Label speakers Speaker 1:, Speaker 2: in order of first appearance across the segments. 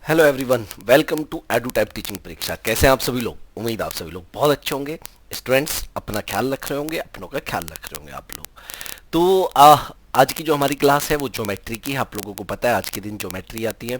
Speaker 1: Hello everyone, welcome to edu type teaching Pariksha. कैसे हैं आप सभी लोग? उम्मीद आप सभी लोग बहुत अच्छे होंगे। स्टूडेंट्स अपना ख्याल रख रहे होंगे, अपनों का ख्याल रख रहे होंगे आप लोग। तो आज की जो हमारी क्लास है वो ज्योमेट्री की है। आप लोगों को पता है आज के दिन ज्योमेट्री आती है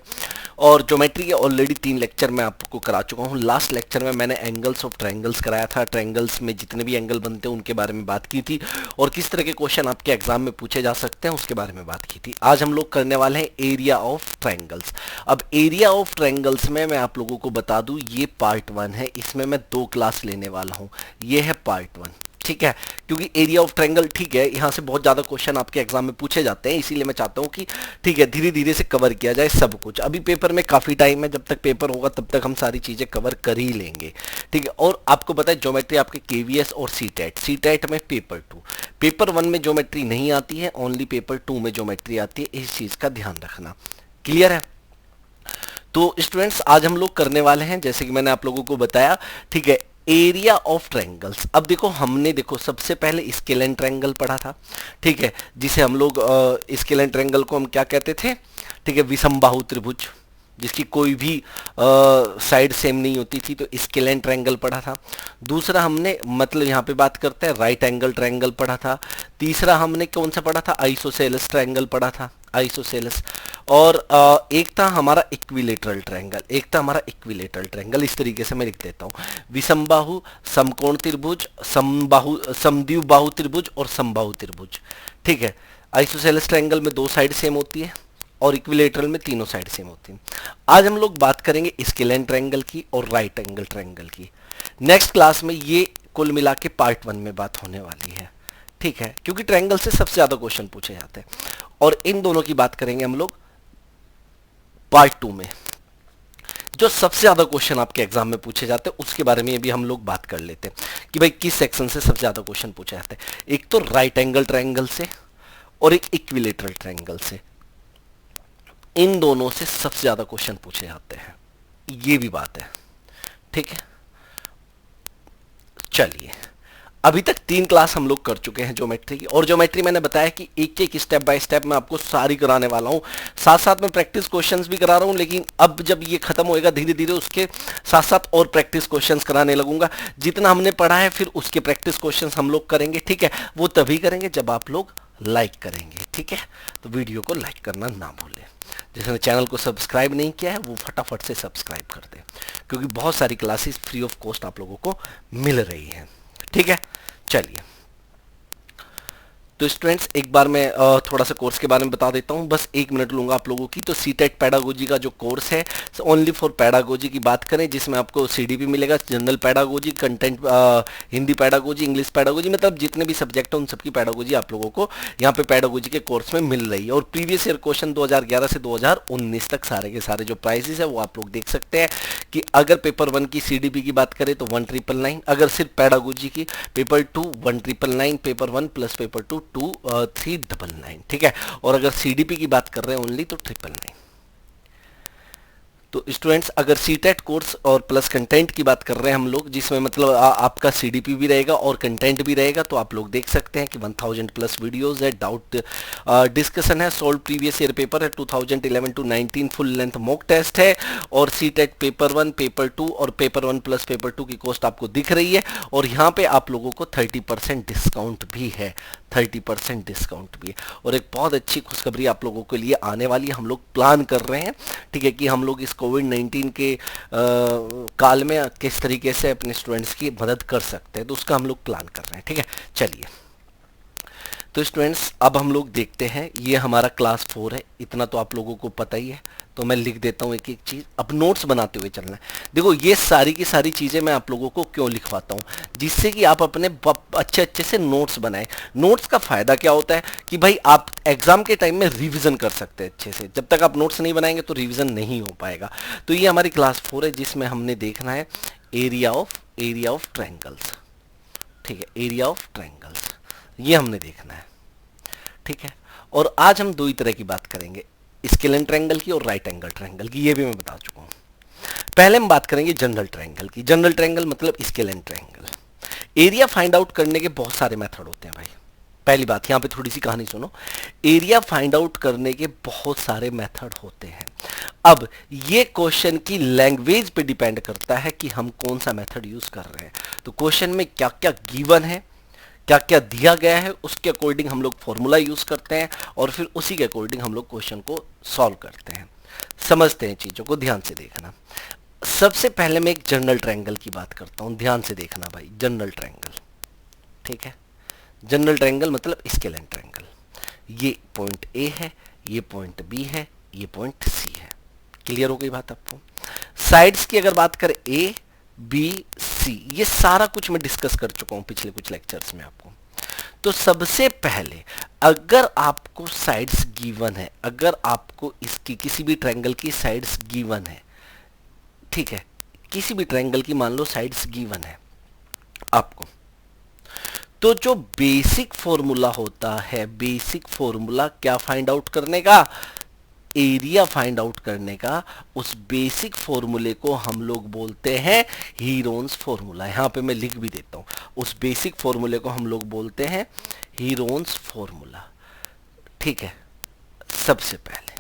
Speaker 1: और ज्योमेट्री के ऑलरेडी 3 लेक्चर मैं आपको करा चुका हूँ। लास्ट लेक्चर में मैंने एंगल्स ऑफ ट्रायंगल्स कराया था। ट्रायंगल्स में जितने भी एंगल बनते हैं उनके बारे में बात की थी और किस तरह के क्वेश्चन आपके एग्जाम में पूछे जा सकते हैं उसके बारे में बात की थी। आज हम लोग करने वाले हैं एरिया ऑफ ट्रायंगल्स। अब एरिया ऑफ ट्रायंगल्स में मैं आप लोगों को बता दूं ये पार्ट 1 है। इसमें मैं 2 क्लास लेने वाला हूँ। ये है पार्ट 1, ठीक है। क्योंकि एरिया ऑफ ट्रायंगल, ठीक है, यहाँ से बहुत ज़्यादा क्वेश्चन आपके एग्जाम में पूछे जाते हैं, इसीलिए मैं चाहता हूँ कि ठीक है धीरे धीरे से कवर किया जाए सब कुछ। अभी पेपर में काफ़ी टाइम है, जब तक पेपर होगा तब तक हम सारी चीज़ें कवर कर ही लेंगे, ठीक है। और आपको पता है ज्योमेट्री आपके केवीएस और सी टेट में पेपर 1 में ज्योमेट्री नहीं आती है, ओनली पेपर 2 में ज्योमेट्री आती है। इस चीज़ का ध्यान रखना। क्लियर है? तो स्टूडेंट्स आज हम लोग करने वाले हैं, जैसे कि मैंने आप लोगों को बताया, ठीक है, एरिया ऑफ ट्रायंगल्स। अब देखो हमने सबसे पहले स्केल एंड ट्रायंगल पढ़ा था, ठीक है, जिसे हम लोग स्केल एंड ट्रायंगल को हम क्या कहते थे, ठीक है, विषमबाहु त्रिभुज, जिसकी कोई भी साइड सेम नहीं होती थी, तो स्केल एंड ट्रायंगल पढ़ा था। दूसरा हमने मतलब यहाँ पे बात करते हैं राइट एंगल ट्रायंगल पढ़ा था। तीसरा हमने कौन सा पढ़ा था? आइसोसेलेस ट्रायंगल पढ़ा था, आइसोसेलेस। और एक था हमारा इक्विलेटरल ट्रायंगल, इस तरीके से मैं लिख देता हूँ। विषमबाहु, समकोण त्रिभुज, समबाहु, समद्विबाहु त्रिभुज और समबाहु त्रिभुज, ठीक है। आइसोसेलेस ट्रायंगल में 2 साइड सेम होती है और इक्विलेटरल में तीनों साइड सेम होती हैं। आज हम लोग बात करेंगे स्केल एंड ट्रायंगल की और राइट एंगल ट्रायंगल की। नेक्स्ट क्लास में ये कुल मिला के पार्ट 1 में बात होने वाली है, ठीक है, क्योंकि ट्रायंगल से सबसे ज्यादा क्वेश्चन पूछे जाते हैं और इन दोनों की बात करेंगे हम लोग पार्ट 2 में। जो सबसे ज्यादा क्वेश्चन आपके एग्जाम में पूछे जाते हैं उसके बारे में भी हम लोग बात कर लेते हैं कि भाई किस सेक्शन से सबसे ज्यादा क्वेश्चन पूछे जाते हैं। एक तो राइट एंगल ट्रायंगल से और एक इक्विलेटरल ट्रायंगल से। इन दोनों से सबसे ज्यादा क्वेश्चन पूछे जाते हैं, ये भी बात है, ठीक है। चलिए, अभी तक 3 क्लास हम लोग कर चुके हैं ज्योमेट्री की, और ज्योमेट्री मैंने बताया कि एक एक स्टेप बाय स्टेप मैं आपको सारी कराने वाला हूं। साथ साथ में प्रैक्टिस क्वेश्चंस भी करा रहा हूं, लेकिन अब जब ये खत्म होएगा धीरे धीरे उसके साथ साथ और प्रैक्टिस क्वेश्चंस कराने लगूंगा। जितना हमने पढ़ा है फिर उसके प्रैक्टिस क्वेश्चंस हम लोग करेंगे, ठीक है। वो तभी करेंगे जब आप लोग लाइक करेंगे, ठीक है। तो वीडियो को लाइक करना ना भूलें। जिसने चैनल को सब्सक्राइब नहीं किया है वो फटाफट से सब्सक्राइब कर दे, क्योंकि बहुत सारी क्लासेस फ्री ऑफ कॉस्ट आप लोगों को मिल रही हैं, ठीक है। चलिए, तो स्टूडेंट्स एक बार मैं थोड़ा सा कोर्स के बारे में बता देता हूं, बस 1 मिनट लूंगा आप लोगों की। तो सीटेट पैडागोजी का जो कोर्स है, ओनली फॉर पैडागोजी की बात करें, जिसमें आपको सीडीपी मिलेगा, general pedagogy, content, Hindi pedagogy, English pedagogy, मतलब जितने भी सब्जेक्ट हैं उन सबकी पैडागोजी आप लोगों को यहाँ पे पैडागोजी के कोर्स में मिल रही है। और प्रीवियस ईयर क्वेश्चन 2011 से 2019 तक सारे के सारे जो प्राइजेस है वो आप लोग देख सकते हैं कि अगर पेपर 1 की सीडीपी की बात करें तो 1999, अगर सिर्फ पैडागोजी की पेपर 2 1999, पेपर 1 प्लस पेपर 2 399, ठीक है। और अगर सीडीपी की बात कर रहे हैं ओनली तो 999। तो स्टूडेंट्स अगर सीटेट कोर्स और प्लस कंटेंट की बात कर रहे हैं हम लोग, जिसमें मतलब आपका सीडीपी भी रहेगा और कंटेंट भी रहेगा, तो आप लोग देख सकते हैं कि 1000 प्लस वीडियोस है, डाउट डिस्कशन है, सोल्व प्रीवियस ईयर पेपर है, 2011 to 19 full length mock test है, और सीटेट पेपर 1, पेपर 2 और पेपर 1 प्लस पेपर 2 की कॉस्ट आपको दिख रही है। और यहाँ पे आप लोगों को 30% डिस्काउंट भी है, 30% डिस्काउंट भी है। और एक बहुत अच्छी खुशखबरी आप लोगों के लिए आने वाली है, हम लोग प्लान कर रहे हैं, ठीक है, कि हम लोग इस कोविड-19 के काल में किस तरीके से अपने स्टूडेंट्स की मदद कर सकते हैं, तो उसका हम लोग प्लान कर रहे हैं, ठीक है। चलिए, तो स्टूडेंट्स अब हम लोग देखते हैं, ये हमारा क्लास 4 है, इतना तो आप लोगों को पता ही है, तो मैं लिख देता हूँ एक एक चीज़। अब नोट्स बनाते हुए चलना है। देखो ये सारी की सारी चीज़ें मैं आप लोगों को क्यों लिखवाता हूँ, जिससे कि आप अपने अच्छे अच्छे से नोट्स बनाएं। नोट्स का फ़ायदा क्या होता है कि भाई आप एग्जाम के टाइम में रिवीजन कर सकते हैं अच्छे से। जब तक आप नोट्स नहीं बनाएंगे तो रिवीजन नहीं हो पाएगा। तो ये हमारी क्लास 4 है, जिसमें हमने देखना है एरिया ऑफ ट्रायंगल्स, ठीक है, एरिया ऑफ ट्रायंगल्स ये हमने देखना है, ठीक है। और आज हम 2 ही तरह की बात करेंगे, स्केल एंड ट्रायंगल की और राइट एंगल ट्रायंगल की, ये भी मैं बता चुका हूँ। पहले हम बात करेंगे जनरल ट्रायंगल की। जनरल ट्रायंगल मतलब scale and triangle. Area find out करने के बहुत सारे मेथड होते हैं भाई। पहली बात, यहाँ पे थोड़ी सी कहानी सुनो। एरिया फाइंड आउट करने के बहुत सारे मेथड होते हैं। अब ये क्वेश्चन की लैंग्वेज पे डिपेंड करता है कि हम कौन सा मेथड यूज कर रहे हैं। तो क्वेश्चन में क्या क्या गिवन है, क्या क्या दिया गया है, उसके अकॉर्डिंग हम लोग फॉर्मूला यूज करते हैं और फिर उसी के अकॉर्डिंग हम लोग क्वेश्चन को सॉल्व करते हैं। समझते हैं चीजों को, ध्यान से देखना। सबसे पहले मैं एक जनरल ट्रायंगल की बात करता हूं, ध्यान से देखना भाई। जनरल ट्रायंगल, ठीक है। जनरल ट्रायंगल मतलब स्केलेन ट्रायंगल। ये पॉइंट ए है, ये पॉइंट बी है, ये पॉइंट सी है। क्लियर हो गई बात आपको? साइड्स की अगर बात करें ए बी सी, ये सारा कुछ मैं डिस्कस कर चुका हूं पिछले कुछ लेक्चर्स में आपको। तो सबसे पहले अगर आपको साइड्स गिवन है, अगर आपको इसकी किसी भी ट्रायंगल की साइड्स गिवन है, ठीक है, किसी भी ट्रायंगल की मान लो साइड्स गिवन है आपको, तो जो बेसिक फॉर्मूला होता है, बेसिक फॉर्मूला क्या फाइंड आउट करने का, एरिया फाइंड आउट करने का, उस बेसिक फॉर्मूले को हम लोग बोलते हैं हीरोन्स फॉर्मूला। यहां पे मैं लिख भी देता हूं, उस बेसिक फॉर्मूले को हम लोग बोलते हैं हीरोन्स फॉर्मूला, ठीक है, सबसे पहले।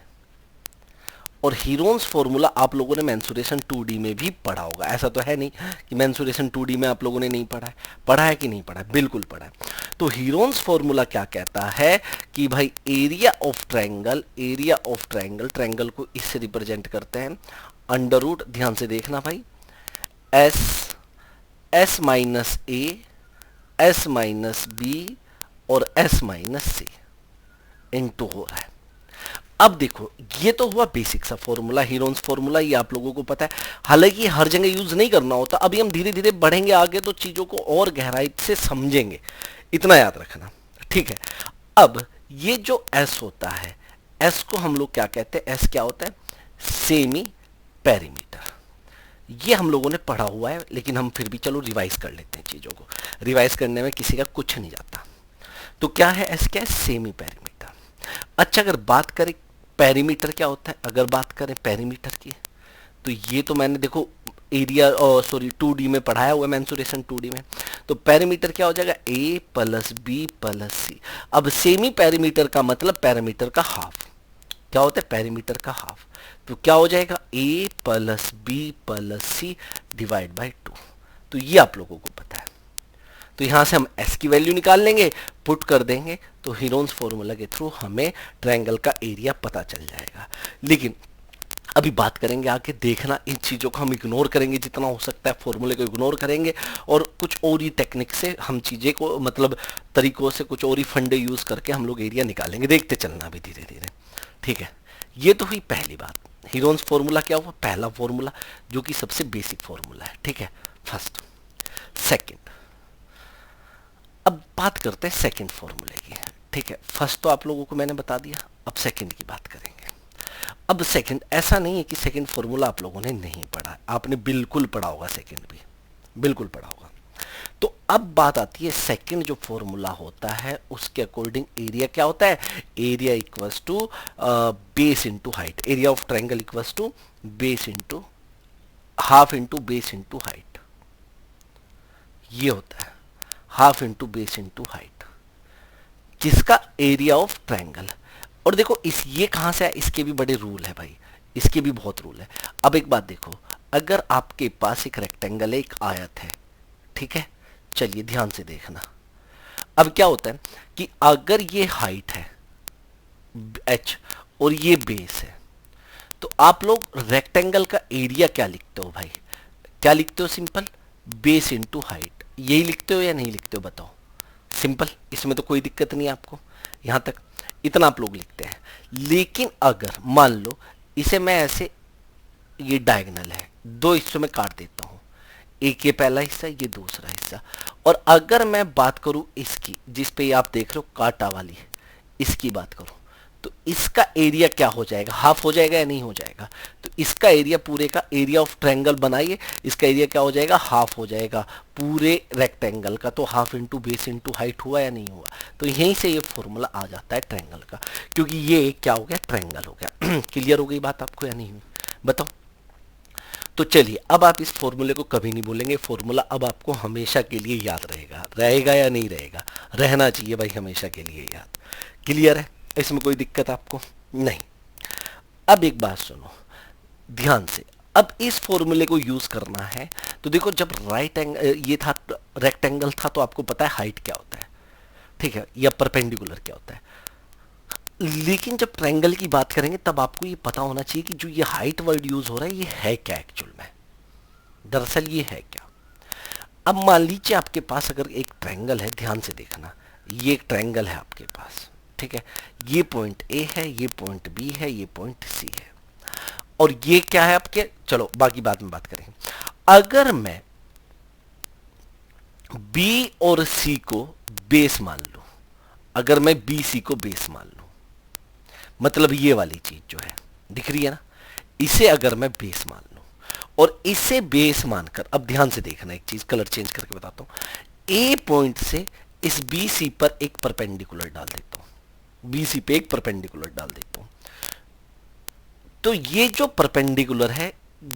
Speaker 1: और हीरोन्स फॉर्मूला आप लोगों ने मेंसुरेशन 2D में भी पढ़ा होगा, ऐसा तो है नहीं कि मेंसुरेशन 2D में आप लोगों ने नहीं पढ़ा है। पढ़ा है कि नहीं पढ़ा है? बिल्कुल पढ़ा है। तो हीरोन्स फॉर्मूला क्या कहता है कि भाई area of triangle, area of triangle, triangle को इससे रिप्रेजेंट करते हैं अंडर रूट, ध्यान से देखना भाई, एस, एस माइनस ए, एस माइनस बी और एस माइनस सी इनटू हो रहा है। अब देखो, ये तो हुआ बेसिक सा फॉर्मूला, हीरोन्स फॉर्मूला, ये आप लोगों को पता है। हालांकि हर जगह यूज नहीं करना होता, अभी हम धीरे धीरे बढ़ेंगे आगे तो चीजों को और गहराई से समझेंगे, इतना याद रखना, ठीक है। अब ये जो एस होता है, एस को हम लोग क्या कहते हैं? एस क्या होता है? Semi perimeter. ये हम लोगों ने पढ़ा हुआ है, लेकिन हम फिर भी चलो रिवाइज कर लेते हैं चीजों को। रिवाइज करने में किसी का कुछ नहीं जाता। तो क्या है एस? क्या है? Semi perimeter. अच्छा, अगर बात करें पेरीमीटर क्या होता है, अगर बात करें पेरीमीटर की, तो ये तो मैंने देखो एरिया सॉरी 2D में पढ़ाया हुआ है, मेंसुरेशन 2D में। तो पेरीमीटर क्या हो जाएगा? ए प्लस बी प्लस सी। अब सेमी पेरीमीटर का मतलब पेरीमीटर का हाफ। क्या होता है? पेरीमीटर का हाफ। तो क्या हो जाएगा? A plus B plus C divide by 2। तो ये आप लोगों को पता है। तो यहां से हम s की वैल्यू निकाल लेंगे, पुट कर देंगे, तो हीरोन्स फॉर्मूला के थ्रू हमें ट्रायंगल का एरिया पता चल जाएगा। लेकिन अभी बात करेंगे आगे, देखना इन चीज़ों को हम इग्नोर करेंगे जितना हो सकता है, फॉर्मूले को इग्नोर करेंगे और कुछ और ही टेक्निक से हम चीज़ें को मतलब तरीकों से कुछ और ही फंडे यूज़ करके हम लोग एरिया निकालेंगे। देखते चलना अभी धीरे धीरे, ठीक है। ये तो हुई पहली बात। हीरोन्स फॉर्मूला क्या हुआ? पहला फॉर्मूला, जो कि सबसे बेसिक फॉर्मूला है, ठीक है, फर्स्ट। सेकेंड, अब बात करते हैं सेकंड फॉर्मूले की, ठीक है। फर्स्ट तो आप लोगों को मैंने बता दिया, अब सेकंड की बात करेंगे। अब सेकंड, ऐसा नहीं है कि सेकंड फॉर्मूला आप लोगों ने नहीं पढ़ा, आपने बिल्कुल पढ़ा होगा, सेकंड भी बिल्कुल पढ़ा होगा। तो अब बात आती है सेकंड जो फॉर्मूला होता है उसके अकॉर्डिंग एरिया क्या होता है? Area equals to base into height. Area of triangle equals to base into half into base into height, ये होता है half into base into height, जिसका एरिया ऑफ ट्रायंगल। और देखो इस ये कहां से है? इसके भी बड़े रूल है भाई, इसके भी बहुत रूल है। अब एक बात देखो, अगर आपके पास एक रेक्टेंगल है, एक आयत है, ठीक है, चलिए ध्यान से देखना। अब क्या होता है कि अगर ये हाइट है h और ये बेस है, तो आप लोग रेक्टेंगल का एरिया क्या लिखते हो भाई? क्या लिखते हो? Simple, base into height. यही लिखते हो या नहीं लिखते हो बताओ? सिंपल, इसमें तो कोई दिक्कत नहीं है आपको, यहां तक इतना आप लोग लिखते हैं। लेकिन अगर मान लो इसे मैं ऐसे, ये डायगोनल है, दो हिस्सों में काट देता हूं, एक ये पहला हिस्सा, ये दूसरा हिस्सा, और अगर मैं बात करूं इसकी, जिस पे आप देख रहे हो कांटा वाली, इसकी बात करूं, तो इसका एरिया क्या हो जाएगा? हाफ हो जाएगा या नहीं हो जाएगा? तो इसका एरिया, पूरे का एरिया ऑफ ट्रायंगल बनाइए, इसका एरिया क्या हो जाएगा? हाफ हो जाएगा पूरे रेक्टेंगल का। तो half into base into height हुआ या नहीं हुआ? तो यहीं से ये फॉर्मूला आ जाता है ट्रायंगल का, क्योंकि ये क्या हो गया? ट्रायंगल हो गया। क्लियर हो गई बात आपको या नहीं हुई? बताओ। तो चलिए, अब आप इस फॉर्मूले को कभी नहीं भूलेंगे, फॉर्मूला अब आपको हमेशा के लिए याद रहेगा। रहेगा या नहीं रहेगा? रहना चाहिए भाई, हमेशा के लिए याद। क्लियर है? इसमें कोई दिक्कत आपको नहीं? अब एक बात सुनो, ध्यान से। अब इस फॉर्मूले को यूज करना है तो देखो, जब राइट एंगल ये था, रेक्टेंगल था, तो आपको पता है हाइट क्या होता है, ठीक है, या परपेंडिकुलर क्या होता है। लेकिन जब ट्रायंगल की बात करेंगे तब आपको ये पता होना चाहिए कि जो ये हाइट वर्ड यूज हो रहा है ये है क्या एक्चुअल में, दरअसल ये है क्या। अब मान लीजिए आपके पास अगर एक ट्रायंगल है, ध्यान से देखना, ये एक ट्रायंगल है आपके पास, ठीक है, ये पॉइंट ए है, ये पॉइंट बी है, ये पॉइंट सी है, और ये क्या है आपके, चलो बाकी बाद में बात करेंगे। अगर मैं बी और सी को बेस मान लूं, अगर मैं बी सी को बेस मान लूं, मतलब ये वाली चीज जो है दिख रही है ना, इसे अगर मैं बेस मान लूं और इसे बेस मानकर, अब ध्यान से देखना, एक चीज कलर चेंज करके बताता हूं, ए पॉइंट से इस बी सी पर एक परपेंडिकुलर डाल देता हूं, बी सी पे एक परपेंडिकुलर डाल देता हूं, तो ये जो परपेंडिकुलर है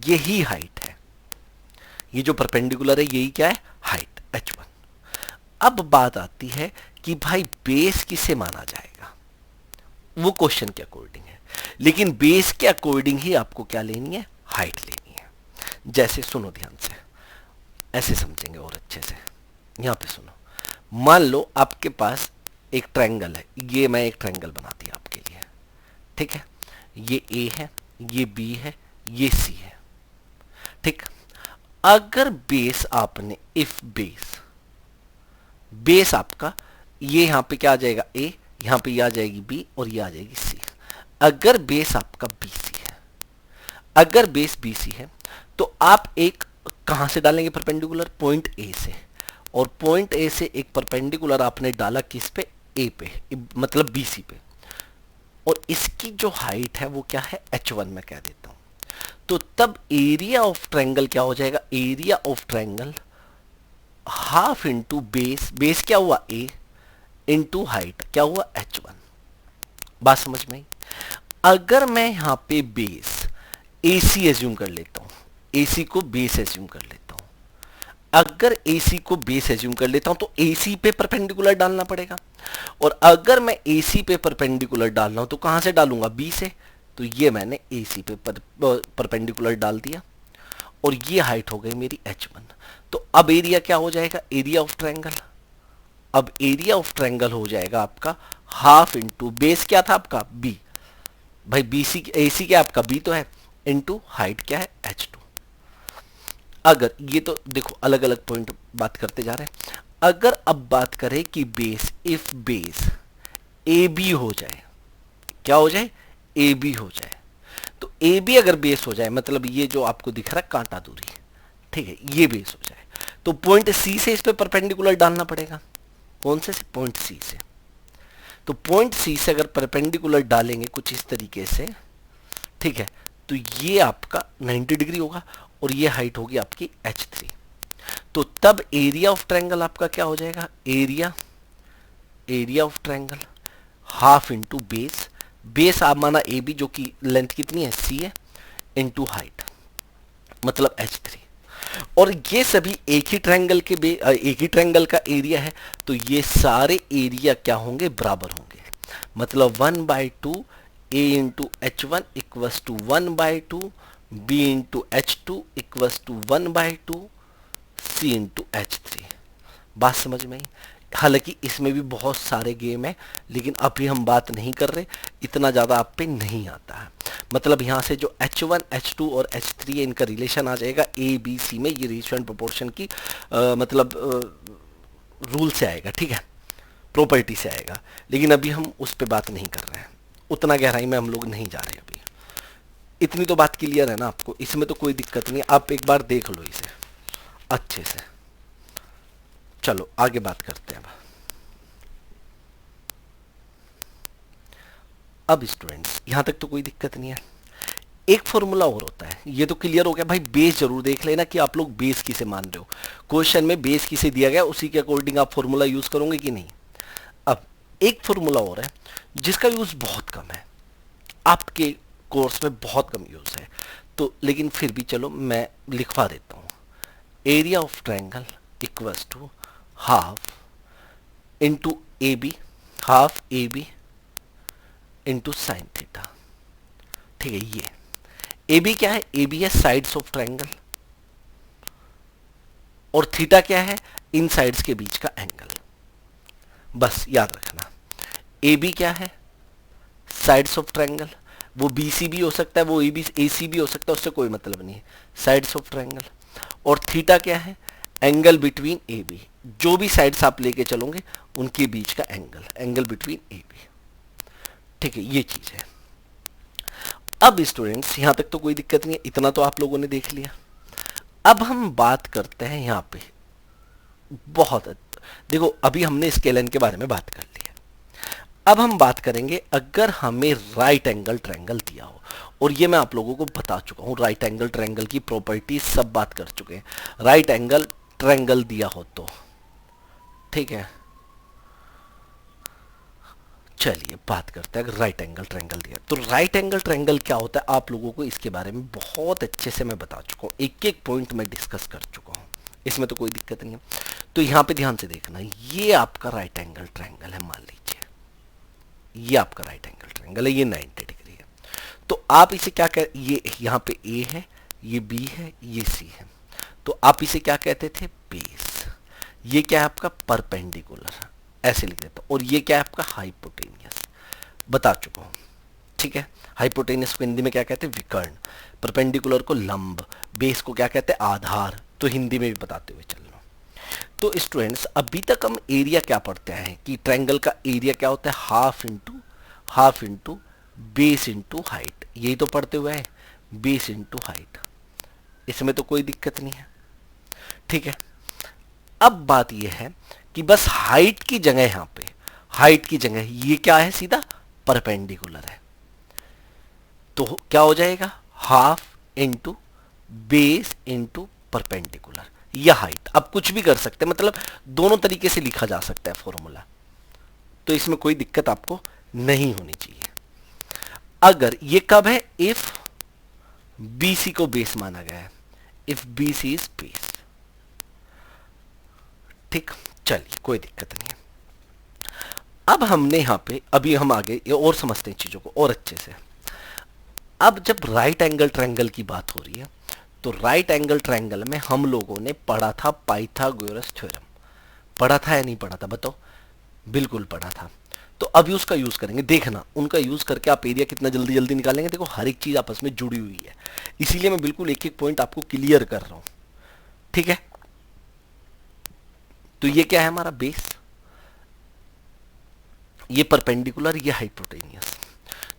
Speaker 1: यही हाइट है, ये जो परपेंडिकुलर है यही क्या है, हाइट h1। अब बात आती है कि भाई बेस किसे माना जाएगा, वो क्वेश्चन के अकॉर्डिंग है, लेकिन बेस के अकॉर्डिंग ही आपको क्या लेनी है, हाइट लेनी है। जैसे सुनो ध्यान से, ऐसे समझेंगे और अच्छे से, यहां पे सुनो, मान लो आपके पास एक ट्रायंगल है, ये मैं एक ट्रायंगल बना दिया आपके लिए, ठीक है, ये ए है, ये बी है, ये सी है, ठीक। अगर बेस आपने, इफ बेस, बेस आपका ये यहां पे क्या आ जाएगा, ए, यहां पे ये आ जाएगी बी, और ये आ जाएगी सी। अगर बेस आपका बी सी है, अगर बेस बी सी है, तो आप एक कहां से डालेंगे परपेंडिकुलर, पॉइंट ए से, और पॉइंट ए से एक परपेंडिकुलर आपने डाला किस पे, ए पे, मतलब बी सी पे, और इसकी जो हाइट है वो क्या है, h1 में कह देता हूं। तो तब एरिया ऑफ ट्रायंगल क्या हो जाएगा, area of triangle half into base, base क्या हुआ ए, इंटू हाइट क्या हुआ h1। बात समझ में आई। अगर मैं यहां पे बेस AC एज्यूम कर लेता हूं, AC को बेस एज्यूम कर लेता हूं, अगर AC को बेस एज्यूम कर लेता हूं तो AC पे परपेंडिकुलर डालना पड़ेगा, और अगर मैं AC पे परपेंडिकुलर डाल रहा हूं तो कहां से डालूंगा, B से, तो ये मैंने AC पे परपेंडिकुलर डाल दिया, और ये हाइट हो गई मेरी h1। तो अब एरिया क्या हो जाएगा, एरिया ऑफ ट्रायंगल, अब एरिया ऑफ ट्रायंगल हो जाएगा आपका हाफ इंटू बेस क्या था आपका b, भाई BC AC क्या आपका b तो है, इंटू हाइट क्या है h2। अगर ये तो देखो अलग अलग पॉइंट बात करते जा रहे हैं, अगर अब बात करें कि बेस, इफ बेस AB हो जाए, क्या हो जाए, AB हो जाए, तो AB अगर बेस हो जाए, मतलब ये जो आपको दिख रहा है कांटा दूरी, ठीक है, ये बेस हो जाए, तो पॉइंट C से इस पे परपेंडिकुलर डालना पड़ेगा, कौन से, पॉइंट C से। तो पॉइंट C से अगर परपेंडिकुलर डालेंगे कुछ इस तरीके से, ठीक है, तो ये आपका 90 डिग्री होगा, और ये हाइट होगी आपकी h3। तो तब एरिया ऑफ ट्रायंगल आपका क्या हो जाएगा, area, area of triangle half into base, base आप माना AB जो कि लेंथ कितनी है C है, इंटू हाइट मतलब h3, और ये सभी एक ही ट्रायंगल के एक ही ट्रायंगल का एरिया है, तो ये सारे एरिया क्या होंगे, बराबर होंगे, मतलब 1/2 A into h1 equals to 1/2 B into h2 equals to 1/2 C into h3। बात समझ में आई। हालांकि इसमें भी बहुत सारे गेम है, लेकिन अभी हम बात नहीं कर रहे, इतना ज़्यादा आप पे नहीं आता है। मतलब यहाँ से जो h1, h2 और h3 है, इनका रिलेशन आ जाएगा A B C में, ये रेशियो एंड प्रोपोर्शन की मतलब रूल से आएगा, ठीक है, प्रॉपर्टी से आएगा, लेकिन अभी हम उस पर बात नहीं कर रहे हैं, उतना गहराई में हम लोग नहीं जा रहे अभी। इतनी तो बात क्लियर है ना आपको, इसमें तो कोई दिक्कत नहीं, आप एक बार देख लो इसे अच्छे से। चलो आगे बात करते हैं। अब स्टूडेंट्स यहां तक तो कोई दिक्कत नहीं है। एक फॉर्मूला और होता है, ये तो क्लियर हो गया भाई, बेस जरूर देख लेना कि आप लोग बेस किसे मान रहे हो, क्वेश्चन में बेस किसे दिया गया उसी के अकॉर्डिंग आप फॉर्मूला यूज करोगे कि नहीं। अब एक फॉर्मूला और है जिसका यूज बहुत कम है, आपके कोर्स में बहुत कम यूज है, तो लेकिन फिर भी चलो मैं लिखवा देता हूं, area of triangle equals to half into A B, half A B into sine theta, ठीक है। ये ए बी क्या है, ए बी है साइड्स ऑफ ट्रायंगल, और थीटा क्या है, इन साइड्स के बीच का एंगल। बस याद रखना, ए बी क्या है, साइड्स ऑफ ट्रायंगल, वो बी सी भी हो सकता है, वो ए सी भी हो सकता है, उससे कोई मतलब नहीं है, साइड्स ऑफ ट्रायंगल। और थीटा क्या है, एंगल बिटवीन ए बी, जो भी साइड्स आप लेके चलोगे उनके बीच का angle, angle between A B. ठीक है, ये चीज है। अब स्टूडेंट्स यहां तक तो कोई दिक्कत नहीं है, इतना तो आप लोगों ने देख लिया। अब हम बात करते हैं यहां पे बहुत, देखो अभी हमने स्केलन के बारे में बात कर ली है, अब हम बात करेंगे अगर हमें राइट एंगल ट्रायंगल दिया हो, और ये मैं आप लोगों को बता चुका हूं, राइट एंगल ट्रायंगल की प्रॉपर्टी सब बात कर चुके हैं। राइट एंगल ट्रायंगल दिया हो तो ठीक है, चलिए बात करते हैं अगर राइट एंगल ट्रायंगल दिया तो राइट एंगल ट्रायंगल क्या होता है, आप लोगों को इसके बारे में बहुत अच्छे से मैं बता चुका हूँ, एक एक पॉइंट में डिस्कस कर चुका हूँ, इसमें तो कोई दिक्कत नहीं है। तो यहाँ पे ध्यान से देखना, ये आपका राइट एंगल ट्रायंगल है, मान लीजिए ये आपका राइट एंगल ट्रायंगल है, ये 90 डिग्री है। तो आप इसे क्या कह, ये यहाँ पे ए है, ये बी है, ये सी है, तो आप इसे क्या कहते थे, बेस। ये क्या है आपका परपेंडिकुलर, ऐसे लिख देता हूं, और ये क्या है आपका हाइपोटेनियस, बता चुका हूं। ठीक है, हाइपोटेनियस को हिंदी में क्या कहते हैं, विकर्ण, परपेंडिकुलर को लंब, बेस को क्या कहते हैं, आधार, तो हिंदी में भी बताते हुए चलना। तो स्टूडेंट्स अभी तक हम एरिया क्या पढ़ते हैं कि ट्रायंगल का एरिया क्या होता है, half into base into height, यही तो पढ़ते हुए है, बेस इंटू हाइट, इसमें तो कोई दिक्कत नहीं है। ठीक है, अब बात यह है कि बस हाइट की जगह, यहां पे हाइट की जगह ये क्या है, सीधा परपेंडिकुलर है, तो क्या हो जाएगा, half into base into perpendicular या हाइट। अब कुछ भी कर सकते हैं, मतलब दोनों तरीके से लिखा जा सकता है फॉर्मूला, तो इसमें कोई दिक्कत आपको नहीं होनी चाहिए। अगर ये कब है, इफ बीसी को बेस माना गया है, इफ बीसी इज बेस। ठीक, चलिए कोई दिक्कत नहीं है। अब हमने यहां पे, अभी हम आगे ये और समझते हैं चीजों को और अच्छे से। अब जब राइट एंगल ट्रायंगल की बात हो रही है, तो राइट एंगल ट्रायंगल में हम लोगों ने पढ़ा था पाइथागोरस थ्योरम, पढ़ा था या नहीं पढ़ा था, बताओ। बिल्कुल पढ़ा था। तो अभी उसका यूज करेंगे, देखना उनका यूज करके आप एरिया कितना जल्दी जल्दी निकालेंगे। देखो हर एक चीज आपस में जुड़ी हुई है, इसीलिए मैं बिल्कुल एक एक पॉइंट आपको क्लियर कर रहा हूं। ठीक है, तो ये क्या है हमारा बेस, ये परपेंडिकुलर, ये हाइपोटेनियस।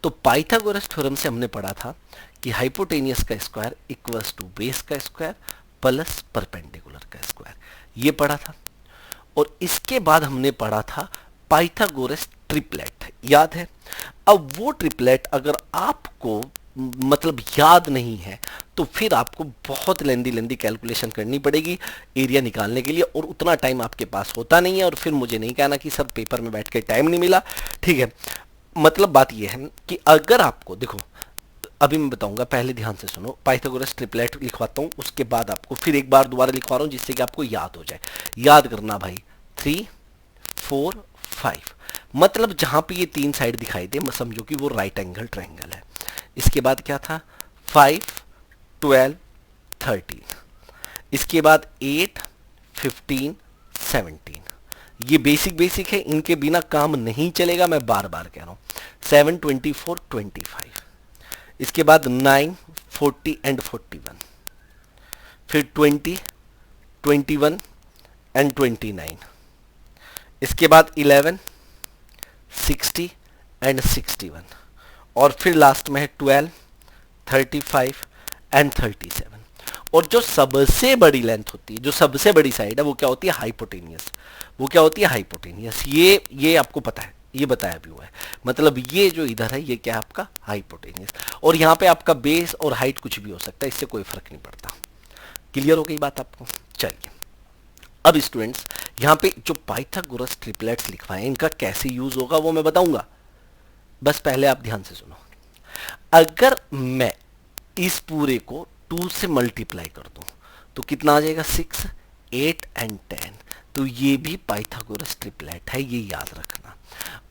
Speaker 1: तो पाइथागोरस थ्योरम से हमने पढ़ा था कि हाइपोटेनियस का स्क्वायर इक्वल्स टू बेस का स्क्वायर प्लस परपेंडिकुलर का स्क्वायर, ये पढ़ा था। और इसके बाद हमने पढ़ा था पाइथागोरस ट्रिपलेट, याद है। अब वो ट्रिपलेट अगर आपको मतलब याद नहीं है तो फिर आपको बहुत लेंदी कैलकुलेशन करनी पड़ेगी एरिया निकालने के लिए, और उतना टाइम आपके पास होता नहीं है। और फिर मुझे नहीं कहना कि सर पेपर में बैठ के टाइम नहीं मिला, ठीक है। मतलब बात यह है कि अगर आपको, देखो अभी मैं बताऊंगा, पहले ध्यान से सुनो, पाइथागोरस ट्रिपलेट लिखवाता हूं, उसके बाद आपको फिर एक बार दोबारा लिखवा रहा हूं जिससे कि आपको याद हो जाए। याद करना भाई, 3 4 5, मतलब जहां पे ये तीन साइड दिखाई दे समझो कि वो राइट एंगल ट्रायंगल है। इसके बाद क्या था, 5 12 13, इसके बाद 8 15 17, ये बेसिक है, इनके बिना काम नहीं चलेगा, मैं बार बार कह रहा हूं। 7 24 25, इसके बाद 9 40 एंड 41, फिर 20 21 एंड 29, इसके बाद 11 60 एंड 61, और फिर लास्ट में है 12 35 एंड 37। और जो सबसे बड़ी लेंथ होती है, जो सबसे बड़ी साइड है, वो क्या होती है, हाइपोटेनियस। वो क्या होती है, हाइपोटेनियस। ये आपको पता है, ये बताया भी हुआ है। मतलब ये जो इधर है, ये क्या है आपका हाइपोटेनियस। और यहाँ पे आपका बेस और हाइट कुछ भी हो सकता है, इससे कोई फर्क नहीं पड़ता। क्लियर हो गई बात आपको। चलिए अब स्टूडेंट्स यहाँ पे जो पाइथागोरस ट्रिपलेट्स लिखवाए इनका कैसे यूज होगा वो मैं बताऊंगा, बस पहले आप ध्यान से सुनो। अगर मैं इस पूरे को 2 से मल्टीप्लाई कर दूं तो कितना आ जाएगा, 6 8 एंड 10, तो ये भी पाइथागोरस ट्रिपलेट है, ये याद रखना।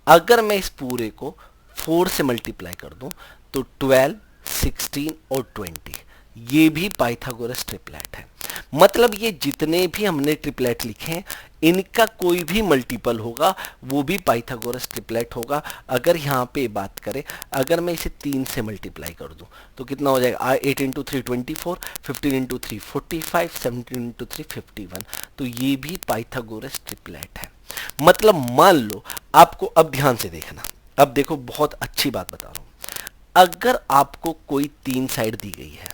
Speaker 1: अगर मैं इस पूरे को 4 से मल्टीप्लाई कर दूं तो 12 16 और 20, ये भी पाइथागोरस ट्रिपलेट है। मतलब ये जितने भी हमने ट्रिपलेट लिखे हैं इनका कोई भी मल्टीपल होगा वो भी पाइथागोरस ट्रिपलेट होगा। अगर यहाँ पे बात करें, अगर मैं इसे 3 से मल्टीप्लाई कर दूं तो कितना हो जाएगा, 8 इंटू 3 24, 15 इंटू 3 45, 17 इंटू 3 51, तो ये भी पाइथागोरस ट्रिपलेट है। मतलब मान लो आपको, अब ध्यान से देखना, अब देखो बहुत अच्छी बात बता रहा हूं, अगर आपको कोई 3 साइड दी गई है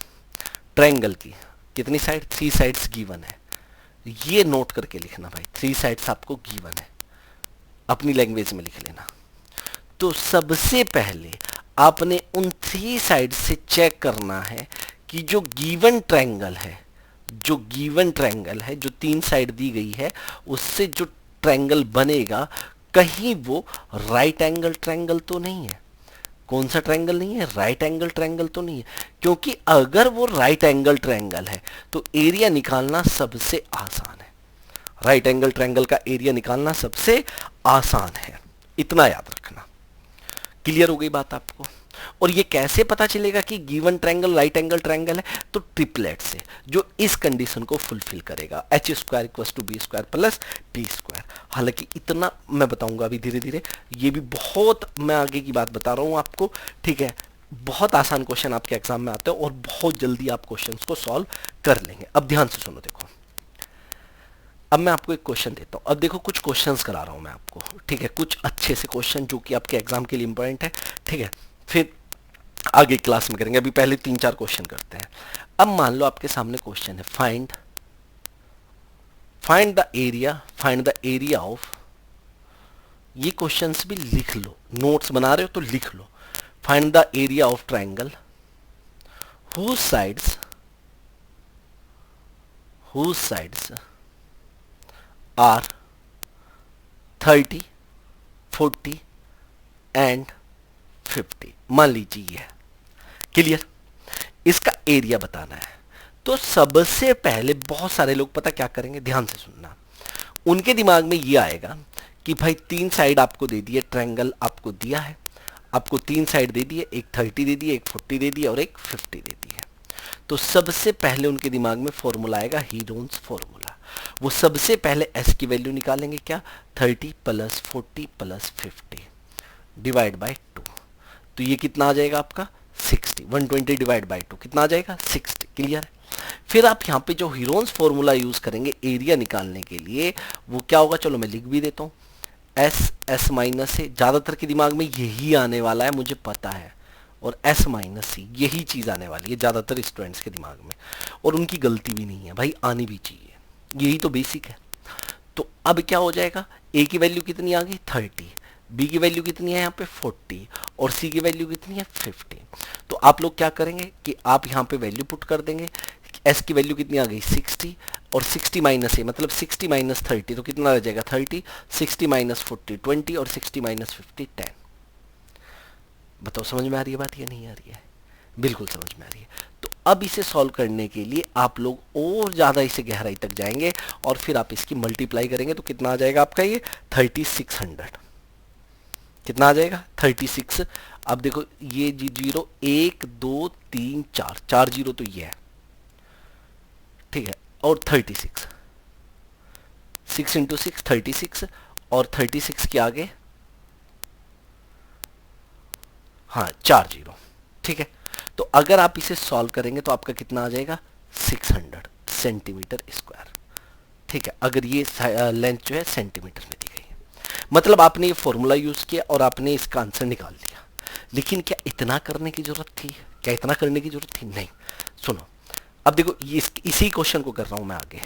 Speaker 1: ट्रायंगल की, कितनी साइड, 3 साइड्स गिवन है, ये नोट करके लिखना भाई, 3 साइड्स आपको गिवन है, अपनी लैंग्वेज में लिख लेना। तो सबसे पहले आपने उन 3 साइड से चेक करना है कि जो गिवन ट्रायंगल है, जो गिवन ट्रायंगल है, जो 3 साइड दी गई है, उससे जो ट्रायंगल बनेगा कहीं वो राइट एंगल ट्रायंगल तो नहीं है। कौन सा ट्रायंगल नहीं है, राइट एंगल ट्रायंगल तो नहीं है, क्योंकि अगर वो राइट एंगल ट्रायंगल है तो एरिया निकालना सबसे आसान है। राइट एंगल ट्रायंगल का एरिया निकालना सबसे आसान है, इतना याद रखना। क्लियर हो गई बात आपको? और ये कैसे पता चलेगा कि given triangle right angle triangle है, तो ट्रिपलेट से जो इस कंडीशन को फुलफिल करेगा, H square equals to B square plus T square. हालांकि इतना मैं बताऊंगा अभी धीरे धीरे, ये भी बहुत मैं आगे की बात बता रहा हूं आपको, ठीक है। बहुत आसान क्वेश्चन आपके एग्जाम में आते हैं और बहुत जल्दी आप क्वेश्चंस को सॉल्व कर लेंगे। अब ध्यान से सुनो, देखो अब मैं आपको एक क्वेश्चन देता हूं। अब देखो कुछ क्वेश्चंस करा रहा हूं मैं आपको, ठीक है, कुछ अच्छे से क्वेश्चन जो कि आपके एग्जाम के लिए इंपॉर्टेंट है, ठीक है, फिर आगे क्लास में करेंगे। अभी पहले 3-4 क्वेश्चन करते हैं। अब मान लो आपके सामने क्वेश्चन है, फाइंड द एरिया ऑफ, ये क्वेश्चंस भी लिख लो, नोट्स बना रहे हो तो लिख लो। Find the area of triangle whose sides are 30, 40 and 50। मान लीजिए ये है, क्लियर, इसका एरिया बताना है। तो सबसे पहले बहुत सारे लोग पता क्या करेंगे, ध्यान से सुनना, उनके दिमाग में ये आएगा कि भाई 3 साइड आपको दे दिए, ट्रायंगल आपको दिया है, आपको 3 साइड दे दिए, एक 30 दे दिए, एक 40 दे दिए और एक 50 दे दिए। तो सबसे पहले उनके दिमाग में फॉर्मूला आएगा हीरोन्स फॉर्मूला। वो सबसे पहले एस की वैल्यू निकालेंगे, क्या, 30 प्लस 40 प्लस 50 डिवाइड बाय 2। तो ये कितना आ जाएगा आपका 60, 120 डिवाइड बाय 2 कितना आ जाएगा 60। क्लियर है? फिर आप यहाँ पे जो हीरोन्स फॉर्मूला यूज करेंगे एरिया निकालने के लिए, वो क्या होगा, चलो मैं लिख भी देता हूँ, एस माइनस से, ज्यादातर के दिमाग में यही आने वाला है मुझे पता है, और एस माइनस सी, यही चीज आने वाली है ज्यादातर स्टूडेंट्स के दिमाग में, और उनकी गलती भी नहीं है भाई, आनी भी चाहिए, यही तो बेसिक है। तो अब क्या हो जाएगा, ए की वैल्यू कितनी आ गई 30, बी की वैल्यू कितनी है यहाँ पे 40 और सी की वैल्यू कितनी है 50। तो आप लोग क्या करेंगे कि आप यहाँ पे वैल्यू पुट कर देंगे, एस की वैल्यू कितनी आ गई 60 और 60 माइनस ए मतलब 60 माइनस 30, तो कितना रह जाएगा 30, 60 माइनस 40 20 और 60 माइनस 50 10। बताओ समझ में आ रही है बात या नहीं आ रही है? बिल्कुल समझ में आ रही है। तो अब इसे सॉल्व करने के लिए आप लोग और ज़्यादा इसे गहराई तक जाएंगे और फिर आप इसकी मल्टीप्लाई करेंगे तो कितना आ जाएगा आपका ये 3600। कितना आ जाएगा 36। अब देखो ये जीरो 1 2 3 4 4 जीरो तो ये है, ठीक है, और 36 6 इंटू 6 36 और 36 के आगे हाँ 4 जीरो, ठीक है। तो अगर आप इसे सॉल्व करेंगे तो आपका कितना आ जाएगा 600 सेंटीमीटर स्क्वायर, ठीक है, अगर ये लेंथ जो है सेंटीमीटर में दी गई है। मतलब आपने ये फॉर्मूला यूज किया और आपने इसका आंसर निकाल दिया। लेकिन क्या इतना करने की जरूरत थी? क्या इतना करने की जरूरत थी? नहीं। सुनो अब देखो ये इसी क्वेश्चन को कर रहा हूं मैं आगे।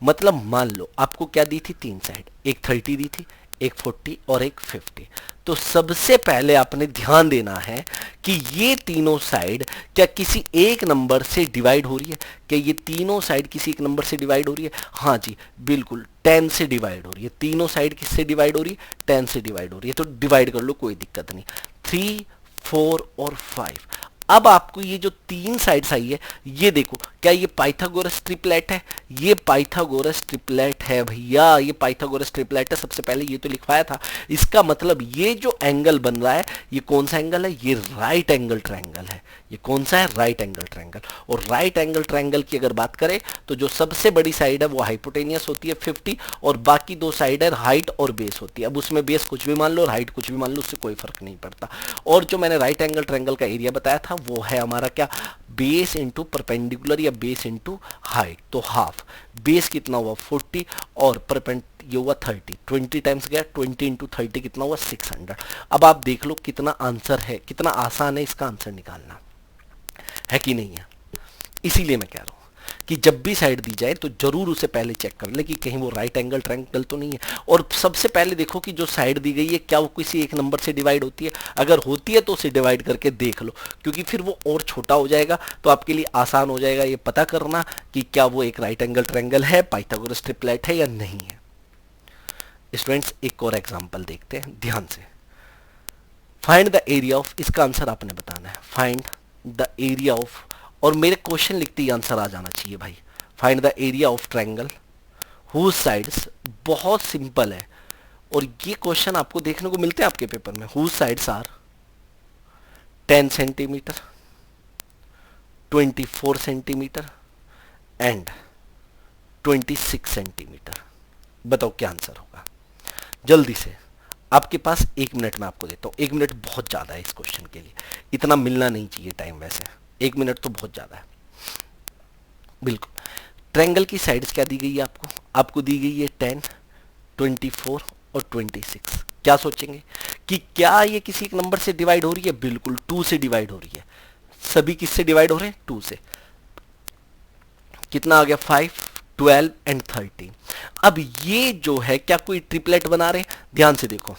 Speaker 1: मतलब मान लो आपको क्या दी थी, 3 साइड, एक 30 दी थी, एक 40 और एक 50। तो सबसे पहले आपने ध्यान देना है कि ये तीनों साइड क्या किसी एक नंबर से डिवाइड हो रही है? क्या ये तीनों साइड किसी एक नंबर से डिवाइड हो रही है? हाँ जी बिल्कुल, 10 से डिवाइड हो रही है। तीनों साइड किससे डिवाइड हो रही है? 10 से डिवाइड हो रही है। तो डिवाइड कर लो, कोई दिक्कत नहीं। 3 4 और 5। अब आपको ये जो 3 साइड्स आई है, ये देखो क्या ये पाइथागोरस ट्रिपलेट है? ये पाइथागोरस ट्रिपलेट है भैया, ये पाइथागोरस ट्रिपलेट है, सबसे पहले ये तो लिखवाया था। इसका मतलब ये जो एंगल बन रहा है ये कौन सा एंगल है, ये राइट एंगल ट्रायंगल है। ये कौन सा है, राइट एंगल ट्रायंगल। और राइट एंगल ट्रायंगल की अगर बात करें तो जो सबसे बड़ी साइड है वो हाइपोटेनियस होती है 50, और बाकी दो साइड है हाइट और बेस होती है। अब उसमें बेस कुछ भी मान लो और हाइट कुछ भी मान लो, उससे कोई फर्क नहीं पड़ता। और जो मैंने राइट एंगल ट्रायंगल का एरिया बताया था वो है हमारा क्या, बेस इंटू परपेंडिकुलर या बेस इंटू हाइट। तो हाफ, बेस कितना हुआ 40 और परपेंडिकुलर ये हुआ 30, 20 टाइम्स गया, 20 इंटू 30 कितना हुआ 600। अब आप देख लो कितना आंसर है, कितना आसान है इसका आंसर निकालना, है कि नहीं है। इसीलिए मैं कह रहा हूं कि जब भी साइड दी जाए तो जरूर उसे पहले चेक कर ले कि कहीं वो राइट एंगल ट्रायंगल तो नहीं है। और सबसे पहले देखो कि जो साइड दी गई है क्या वो किसी एक नंबर से डिवाइड होती है, अगर होती है तो उसे डिवाइड करके देख लो, क्योंकि फिर वो और छोटा हो जाएगा तो आपके लिए आसान हो जाएगा ये पता करना कि क्या वो एक राइट एंगल ट्रायंगल है, पाइथागोरस ट्रिपलेट है या नहीं है। स्टूडेंट्स एक और एग्जांपल देखते हैं ध्यान से। फाइंड द एरिया ऑफ, इसका आंसर आपने बताना है, फाइंड द एरिया ऑफ, और मेरे क्वेश्चन लिखते ही आंसर आ जाना चाहिए भाई। Find the area of triangle whose sides, बहुत सिंपल है और ये क्वेश्चन आपको देखने को मिलते हैं आपके पेपर में। Whose sides are 10 centimetre, 24 centimetre and 26 centimetre. बताओ क्या आंसर होगा जल्दी से। आपके पास 1 मिनट में आपको देता हूं, 1 मिनट बहुत ज्यादा है इस क्वेश्चन के लिए, इतना मिलना नहीं चाहिए टाइम, वैसे 1 मिनट तो बहुत ज्यादा है। बिल्कुल, ट्रायंगल की साइड्स क्या दी गई है आपको, आपको दी गई है 10, 24 और 26। क्या सोचेंगे कि क्या ये किसी एक नंबर से डिवाइड हो रही है, बिल्कुल 2 से डिवाइड हो रही है। सभी किससे डिवाइड हो रहे हैं, 2 से। कितना आ गया 5, 12 एंड 13। अब ये जो है क्या कोई ट्रिपलेट बना रहे हैं, ध्यान से देखो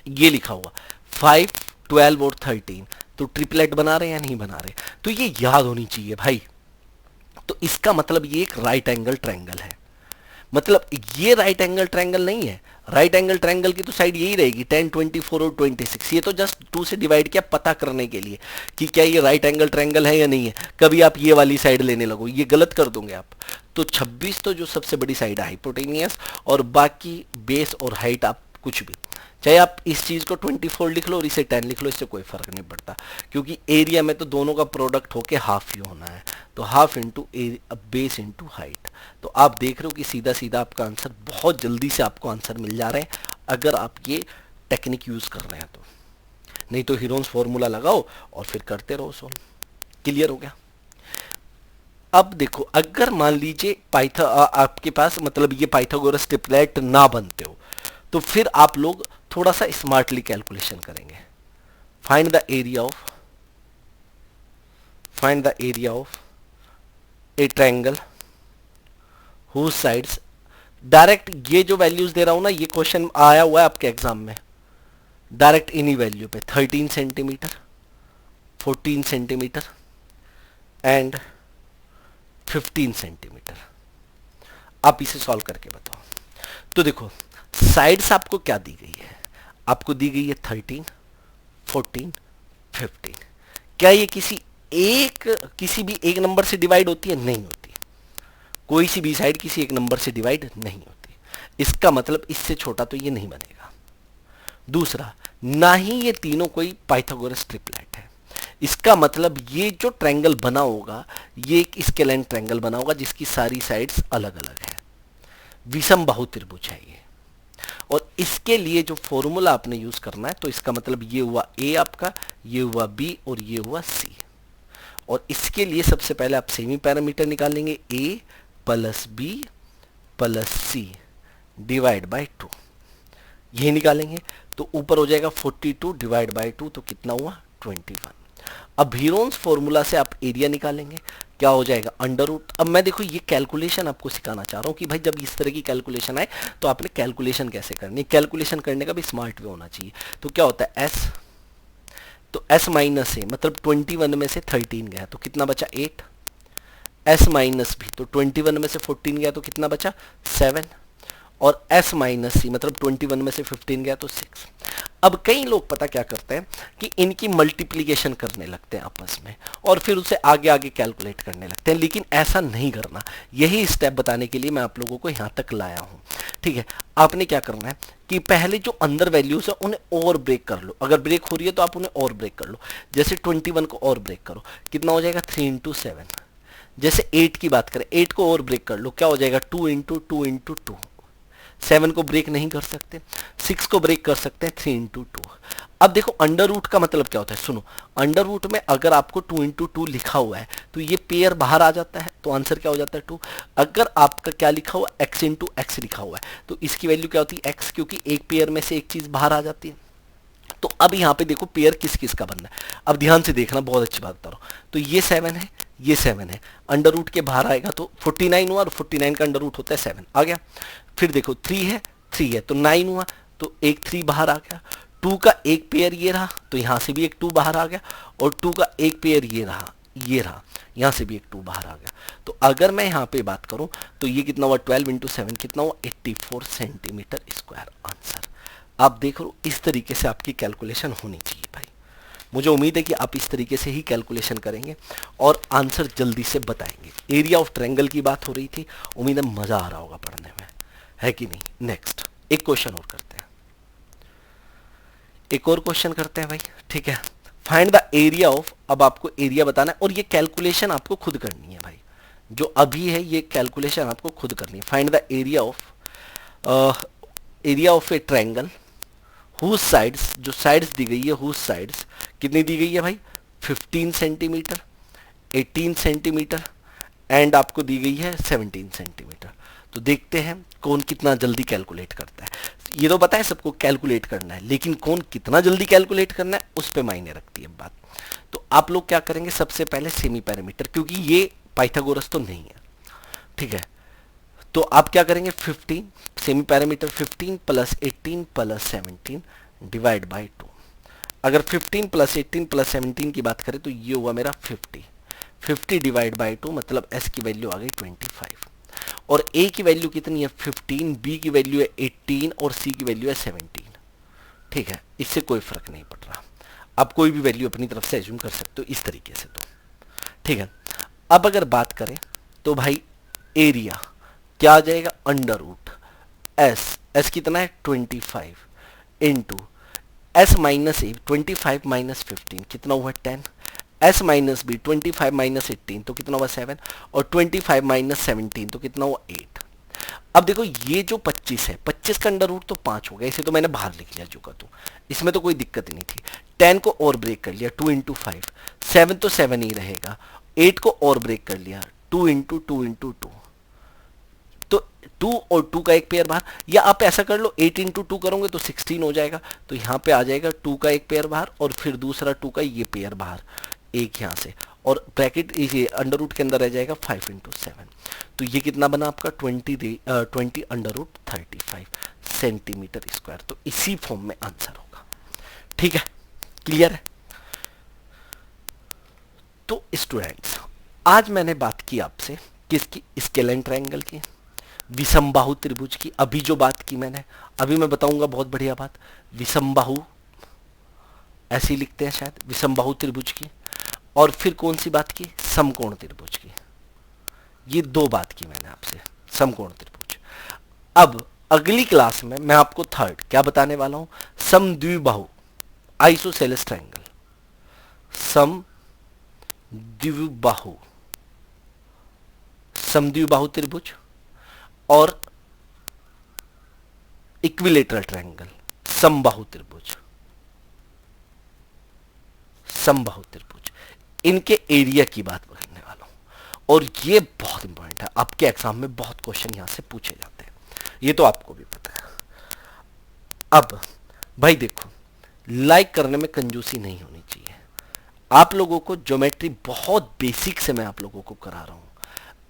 Speaker 1: ये लिखा हुआ 5, 12 और 13, तो ट्रिपलेट बना रहे हैं या नहीं बना रहे, तो ये याद होनी चाहिए भाई। तो इसका मतलब ये एक राइट एंगल ट्रायंगल है, मतलब ये राइट एंगल ट्रायंगल नहीं है। राइट एंगल ट्रायंगल की तो साइड यही रहेगी 10, 24 और 26। ये तो जस्ट 2 से डिवाइड किया पता करने के लिए कि क्या ये राइट एंगल ट्रायंगल है या नहीं है। कभी आप ये वाली साइड लेने लगो, ये गलत कर दोगे आप। तो 26 तो जो सबसे बड़ी साइड है हाइपोटेनियस, और बाकी बेस और हाइट आप कुछ भी, चाहे आप इस चीज को 24 लिख लो और इसे 10 लिख लो, इससे कोई फर्क नहीं पड़ता, क्योंकि एरिया में तो दोनों का प्रोडक्ट होके हाफ ही होना है। तो half into base into height. तो आप देख रहे हो कि सीधा सीधा आपका आंसर, बहुत जल्दी से आपको आंसर मिल जा रहे हैं अगर आप ये टेक्निक यूज कर रहे हैं तो। नहीं तो हीरोन्स फॉर्मूला लगाओ और फिर करते रहो सॉल्व। क्लियर हो गया। अब देखो अगर मान लीजिए आपके पास मतलब ये पाइथागोरस ट्रिपलेट ना बनते हो, तो फिर आप लोग थोड़ा सा स्मार्टली कैलकुलेशन करेंगे। Find the area of a triangle whose sides, direct ये जो वैल्यूज दे रहा हूं ना, ये क्वेश्चन आया हुआ है आपके एग्जाम में, डायरेक्ट इन्हीं वैल्यू पे 13 सेंटीमीटर, 14 सेंटीमीटर एंड 15 सेंटीमीटर। आप इसे सॉल्व करके बताओ। तो देखो साइड्स आपको क्या दी गई है, आपको दी गई है 13, 14, 15। क्या ये किसी भी एक नंबर से डिवाइड होती है, नहीं होती। कोई सी भी साइड किसी एक नंबर से डिवाइड नहीं होती। इसका मतलब इससे छोटा तो ये नहीं बनेगा। दूसरा, ना ही ये तीनों कोई पाइथागोरस ट्रिपलेट है। इसका मतलब ये जो ट्रायंगल बना होगा ये एक स्केलेन ट्रायंगल बना होगा जिसकी सारी साइड्स अलग अलग है, विषम बाहु त्रिभुज है ये। और इसके लिए जो फॉर्मूला आपने यूज करना है, तो इसका मतलब ये हुआ ए आपका, ये हुआ बी और ये हुआ सी। और इसके लिए सबसे पहले आप सेमी पैरामीटर निकालेंगे, A plus B plus C divide by 2, यही निकालेंगे। तो ऊपर हो जाएगा 42 डिवाइड बाय 2, तो कितना हुआ 21। अब हीरोन्स फॉर्मूला से आप एरिया निकालेंगे, क्या हो जाएगा अंडर रूट। अब मैं देखो ये कैलकुलेशन आपको सिखाना चाह रहा हूँ कि भाई जब इस तरह की कैलकुलेशन आए तो आपने कैलकुलेशन कैसे करनी है। कैलकुलेशन करने का भी स्मार्ट वे होना चाहिए। तो क्या होता है एस, तो एस माइनस ए मतलब 21 में से 13 गया तो कितना बचा 8, एस माइनस बी तो 21 में से 14 गया तो कितना बचा 7, और एस माइनस सी मतलब 21 में से 15 गया तो 6। अब कई लोग पता क्या करते हैं कि इनकी मल्टीप्लिकेशन करने लगते हैं आपस में और फिर उसे आगे आगे कैलकुलेट करने लगते हैं, लेकिन ऐसा नहीं करना। यही स्टेप बताने के लिए मैं आप लोगों को यहां तक लाया हूं। ठीक है, आपने क्या करना है कि पहले जो अंदर वैल्यूज है उन्हें और ब्रेक कर लो। अगर ब्रेक हो रही है तो आप उन्हें और ब्रेक कर लो। जैसे 21 को और ब्रेक करो, कितना हो जाएगा 3 इंटू 7। जैसे 8 की बात करें, 8 को और ब्रेक कर लो, क्या हो जाएगा 2 इंटू 2 इंटू 2। 7 को ब्रेक नहीं कर सकते, 6 को ब्रेक कर सकते हैं 3 इंटू 2। अब देखो अंडर रूट का मतलब क्या होता है, सुनो। अंडर रूट में अगर आपको 2 इंटू 2 लिखा हुआ है तो ये पेयर बाहर आ जाता है, तो आंसर क्या हो जाता है 2। अगर आपका क्या लिखा हुआ x इंटू एक्स लिखा हुआ है तो इसकी वैल्यू क्या होती है x, क्योंकि एक पेयर में से एक चीज बाहर आ जाती है। तो अब यहाँ पे देखो पेयर किस किस का बनना है, अब ध्यान से देखना, बहुत अच्छी बात बता रहा हूँ। तो ये 7 है, ये 7 है, अंडर रूट के बाहर आएगा तो 49 हुआ, और 49 का अंडर रूट होता है 7, आ गया। फिर देखो 3 है, 3 है तो 9 हुआ, तो एक 3 बाहर आ गया। 2 का एक पेयर ये रहा, तो यहाँ से भी एक 2 बाहर आ गया, और 2 का एक पेयर ये रहा, ये रहा, यहाँ से भी एक 2 बाहर आ गया। तो अगर मैं यहाँ पे बात करूँ तो ये कितना हुआ 12 इंटू 7 कितना हुआ 84 सेंटीमीटर स्क्वायर आंसर। आप देख लो, इस तरीके से आपकी कैलकुलेशन होनी चाहिए भाई। मुझे उम्मीद है कि आप इस तरीके से ही कैलकुलेशन करेंगे और आंसर जल्दी से बताएंगे। एरिया ऑफ ट्रायंगल की बात हो रही थी, उम्मीद है मजा आ रहा होगा पढ़ने में, है कि नहीं। नेक्स्ट एक क्वेश्चन और करते हैं, एक और क्वेश्चन करते हैं भाई, ठीक है। फाइंड द एरिया ऑफ, अब आपको एरिया बताना है और ये कैलकुलेशन आपको खुद करनी है भाई, जो अभी है ये कैलकुलेशन आपको खुद करनी है। Find the area of a triangle whose sides, जो साइड्स दी गई है, हुज साइड्स कितनी दी गई है भाई 15 सेंटीमीटर, 18 सेंटीमीटर एंड आपको दी गई है 17 सेंटीमीटर। तो देखते हैं कौन कितना जल्दी कैलकुलेट करता है। ये तो पता है सबको कैलकुलेट करना है, लेकिन कौन कितना जल्दी कैलकुलेट करना है उस पर मायने रखती है बात। तो आप लोग क्या करेंगे, सबसे पहले सेमी पैरामीटर, क्योंकि ये पाइथागोरस तो नहीं है, ठीक है। तो आप क्या करेंगे 15 semi parameter 15 plus 18 plus 17 divide by 2। अगर 15 प्लस 18 प्लस 17 की बात करें तो ये हुआ मेरा 50 डिवाइड बाई 2, मतलब s की वैल्यू आ गई 25, और a की वैल्यू कितनी है 15, b की वैल्यू है 18 और c की वैल्यू है 17। ठीक है, इससे कोई फर्क नहीं पड़ रहा, आप कोई भी वैल्यू अपनी तरफ से एज्यूम कर सकते हो इस तरीके से। तो ठीक है, अब अगर बात करें तो भाई एरिया क्या आ जाएगा अंडर रूट एस कितना है 25 इंटू एस माइनस ए 25 माइनस 15 कितना हुआ 10, एस माइनस बी 25 माइनस 18 तो कितना हुआ 7, और 25 माइनस 17 तो कितना हुआ 8। अब देखो ये जो 25 है, 25 का अंडर रूट तो 5 हो गया, इसे तो मैंने बाहर लिख लिया चुका, तो इसमें तो कोई दिक्कत ही नहीं थी। 10 को और ब्रेक कर लिया 2 इंटू 5, 7 तो 7 ही रहेगा, 8 को और ब्रेक कर लिया 2 इंटू 2 इंटू 2, तो 2 और 2 का एक पेयर बाहर, या आप ऐसा कर लो 8 इंटू 2 करोगे तो 16 हो जाएगा, तो यहाँ पे आ जाएगा 2 का एक पेयर बाहर और फिर दूसरा 2 का ये पेयर बाहर, एक यहाँ से, और ब्रैकेट ये अंडर रूट के अंदर रह जाएगा 5 इंटू 7। तो ये कितना बना आपका 20 अंडर रूट 35 सेंटीमीटर स्क्वायर। तो इसी फॉर्म में आंसर होगा, ठीक है, क्लियर है। तो स्टूडेंट्स आज मैंने बात की आपसे किसकी, स्केलेन ट्रायंगल की, विषमबाहु त्रिभुज की। अभी जो बात की मैंने, अभी मैं बताऊंगा बहुत बढ़िया बात, विषमबाहु ऐसे ही लिखते हैं शायद, विषमबाहु त्रिभुज की। और फिर कौन सी बात की, समकोण त्रिभुज की। ये दो बात की मैंने आपसे, समकोण त्रिभुज। अब अगली क्लास में मैं आपको थर्ड क्या बताने वाला हूं, समद्विबाहु आइसोसेलेस ट्रायंगल, समद्विबाहु, समद्विबाहु त्रिभुज और इक्विलेटरल ट्रायंगल, समबाहु त्रिभुज, समबाहु त्रिभुज, इनके एरिया की बात करने वाला हूं। और ये बहुत इंपॉर्टेंट है, आपके एग्जाम में बहुत क्वेश्चन यहां से पूछे जाते हैं, ये तो आपको भी पता है। अब भाई देखो, लाइक करने में कंजूसी नहीं होनी चाहिए। आप लोगों को ज्योमेट्री बहुत बेसिक से मैं आप लोगों को करा रहा हूं,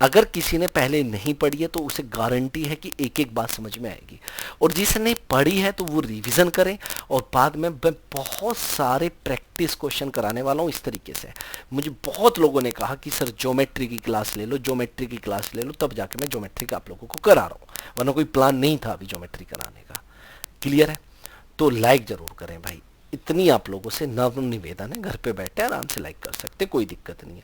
Speaker 1: अगर किसी ने पहले नहीं पढ़ी है तो उसे गारंटी है कि एक एक बात समझ में आएगी, और जिसने पढ़ी है तो वो रिवीजन करें। और बाद में मैं बहुत सारे प्रैक्टिस क्वेश्चन कराने वाला हूँ इस तरीके से। मुझे बहुत लोगों ने कहा कि सर ज्योमेट्री की क्लास ले लो, ज्योमेट्री की क्लास ले लो, तब जाके मैं ज्योमेट्री का आप लोगों को करा रहा हूँ, वरना कोई प्लान नहीं था अभी ज्योमेट्री कराने का। क्लियर है। तो लाइक जरूर करें भाई, इतनी आप लोगों से नम्र निवेदन है। घर पे बैठे आराम से लाइक कर सकते, कोई दिक्कत नहीं है।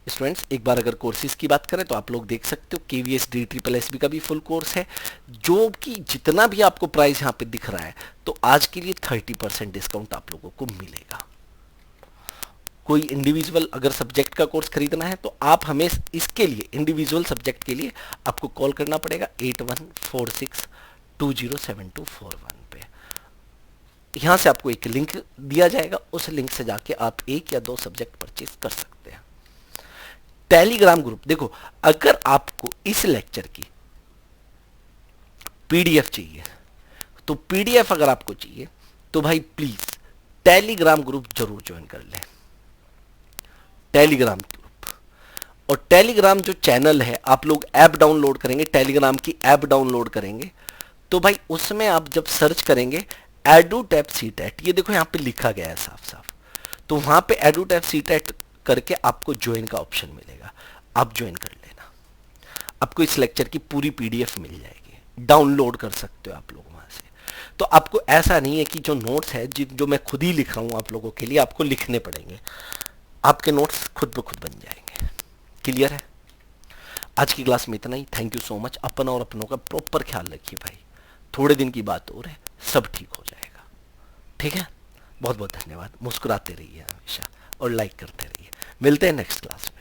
Speaker 1: स्टूडेंट्स एक बार अगर कोर्सेज की बात करें तो आप लोग देख सकते हो KVS D triple S B का भी फुल कोर्स है, जो कि जितना भी आपको प्राइस यहाँ पे दिख रहा है, तो आज के लिए 30% डिस्काउंट आप लोगों को मिलेगा। कोई इंडिविजुअल अगर सब्जेक्ट का कोर्स खरीदना है तो आप हमें इसके लिए, इंडिविजुअल सब्जेक्ट के लिए आपको कॉल करना पड़ेगा 8146207241 पे। यहां से आपको एक लिंक दिया जाएगा, उस लिंक से जाके आप एक या दो सब्जेक्ट परचेज कर सकते हैं। टेलीग्राम ग्रुप, देखो अगर आपको इस लेक्चर की पीडीएफ चाहिए, तो पीडीएफ अगर आपको चाहिए तो भाई प्लीज टेलीग्राम ग्रुप जरूर ज्वाइन कर लें। टेलीग्राम ग्रुप और टेलीग्राम जो चैनल है, आप लोग ऐप डाउनलोड करेंगे, टेलीग्राम की ऐप डाउनलोड करेंगे, तो भाई उसमें आप जब सर्च करेंगे एडुटैप सीटेट, ये देखो यहाँ पे लिखा गया है साफ साफ, तो वहां पे एडुटैप सीटेट करके आपको ज्वाइन का ऑप्शन मिलेगा, आप ज्वाइन कर लेना। आपको इस लेक्चर की पूरी पीडीएफ मिल जाएगी, डाउनलोड कर सकते हो आप लोग वहां से। तो आपको ऐसा नहीं है कि जो नोट्स है जो मैं खुद ही लिख रहा हूं आप लोगों के लिए, आपको लिखने पड़ेंगे, आपके नोट्स खुद ब खुद बन जाएंगे। क्लियर है? आज की क्लास में इतना ही। Thank you so much. अपना और अपनों का प्रॉपर ख्याल रखिए भाई, थोड़े दिन की बात और है, सब ठीक हो जाएगा। ठीक है, बहुत बहुत धन्यवाद। मुस्कुराते रहिए हमेशा और लाइक करते रहिए। मिलते हैं नेक्स्ट क्लास में।